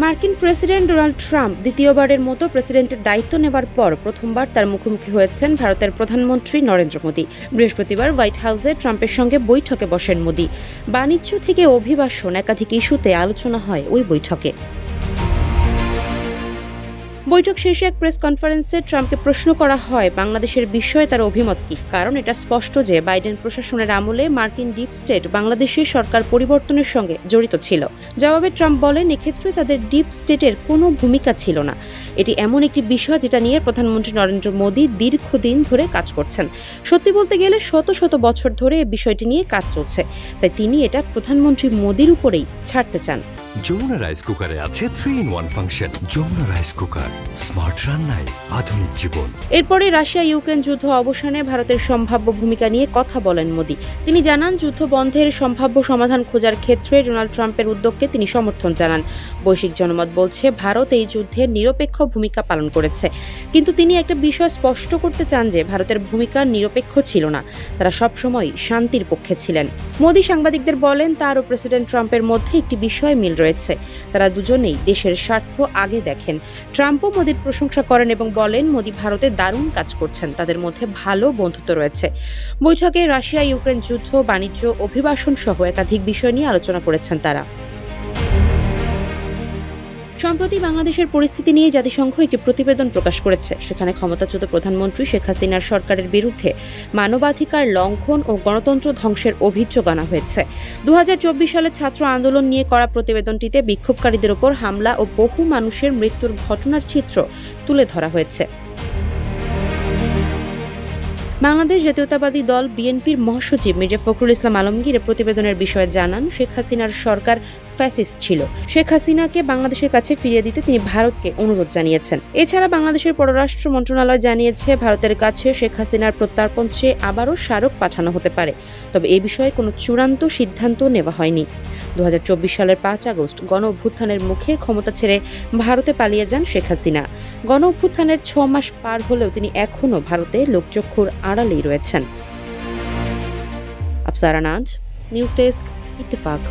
মার্কিন president Donald Trump দ্বিতীয়বারের মতো প্রেসিডেন্টের দায়িত্ব নেওয়ার পর প্রথমবার তার মুখোমুখি হয়েছেন ভারতের প্রধানমন্ত্রী নরেন্দ্র মোদি। বৃহস্পতিবার হোয়াইট হাউসে ট্রাম্পের সঙ্গে বৈঠকে বসেন মোদি। বাণিজ্য থেকে অভিবাসন একাধিক ইস্যুতে আলোচনা হয় ওই বৈঠকে। বৈঠক শেষে এক প্রেস কনফারেন্সে ট্রাম্পকে প্রশ্ন করা হয় বাংলাদেশের বিষয়ে তার অভিমত কি, কারণ এটা স্পষ্ট যে বাইডেন প্রশাসনের আমলে মার্কিন ডিপ স্টেট বাংলাদেশের সরকার পরিবর্তনের সঙ্গে জড়িত ছিল। জবাবে ট্রাম্প বলেন, এক্ষেত্রে তাদের ডিপ স্টেটের কোনো ভূমিকা ছিল না। এটি এমন একটি বিষয় যেটা নিয়ে প্রধানমন্ত্রী নরেন্দ্র মোদি দীর্ঘদিন ধরে কাজ করছেন। সত্যি বলতে গেলে শত শত বছর ধরে এই বিষয়টি নিয়ে কাজ চলছে, তাই তিনি এটা প্রধানমন্ত্রী মোদির উপরেই ছাড়তে চান। যমুনা রাইস কুকারে আছে 3-in-1 function. Jamuna rice cooker, smart রান্নায় আধুনিক জীবন। এরপরে রাশিয়া ইউক্রেন যুদ্ধ অবসানে ভারতের সম্ভাব্য ভূমিকা নিয়ে কথা বলেন মোদি। তিনি জানান, যুদ্ধ বন্ধের সম্ভাব্য সমাধান খোঁজার ক্ষেত্রে ডোনাল্ড ট্রাম্পের উদ্যোগকে তিনি সমর্থন জানান। বৈশ্বিক জনমত বলছে ভারত এই যুদ্ধে নিরপেক্ষ ভূমিকা পালন করেছে, কিন্তু তিনি একটা বিষয় স্পষ্ট করতে চান যে ভারতের ভূমিকা নিরপেক্ষ ছিল না, তারা সবসময় শান্তির পক্ষে ছিলেন। মোদি সাংবাদিকদের বলেন, তার ও প্রেসিডেন্ট ট্রাম্পের মধ্যে একটি বিষয় মিল রয়েছে, তারা দুজনেই দেশের স্বার্থ আগে দেখেন। ট্রাম্পও মোদির প্রশংসা করেন এবং বলেন, মোদি ভারতে দারুণ কাজ করছেন, তাদের মধ্যে ভালো বন্ধুত্ব রয়েছে। বৈঠকে রাশিয়া ইউক্রেন যুদ্ধ, বাণিজ্য, অভিবাসন সহ একাধিক বিষয় নিয়ে আলোচনা করেছেন তারা। সম্প্রতি বাংলাদেশের পরিস্থিতি নিয়ে জাতিসংঘ একটি প্রতিবেদন প্রকাশ করেছে। সেখানে ক্ষমতাচ্যুত প্রধানমন্ত্রী শেখ হাসিনার সরকারের বিরুদ্ধে মানবাধিকার লঙ্ঘন ও গণতন্ত্র ধ্বংসের অভিযোগ আনা হয়েছে। 2024 সালে ছাত্র আন্দোলন নিয়ে করা প্রতিবেদনটিতে বিক্ষোভকারীদের ওপর হামলা ও বহু মানুষের মৃত্যুর ঘটনার চিত্র তুলে ধরা হয়েছে। বাংলাদেশ জাতীয়তাবাদী দল বিএনপির মহাসচিব মির্জা ফখরুল ইসলাম আলমগীর প্রতিবেদনের বিষয়ে জানান, শেখ হাসিনার সরকার ফ্যাসিস্ট ছিল। শেখ হাসিনাকে বাংলাদেশের কাছে ফিরিয়ে দিতে তিনি ভারতকে অনুরোধ জানিয়েছেন। এছাড়া বাংলাদেশের পররাষ্ট্র মন্ত্রণালয় জানিয়েছে, ভারতের কাছে শেখ হাসিনার প্রত্যর্পণ চেয়ে আবারও স্মারক পাঠানো হতে পারে, তবে এ বিষয়ে কোনো চূড়ান্ত সিদ্ধান্ত নেওয়া হয়নি। 2024 সালের 5 আগস্ট গণ অভ্যুত্থানের মুখে ক্ষমতা ছেড়ে ভারতে পালিয়ে যান শেখ হাসিনা। গণ অভ্যুত্থানের 6 মাস পার হলেও তিনি এখনও ভারতে লোকচক্ষুর আড়ালেই রয়েছেন। আফসারা নাজ, নিউজ ডেস্ক, ইত্তেফাক।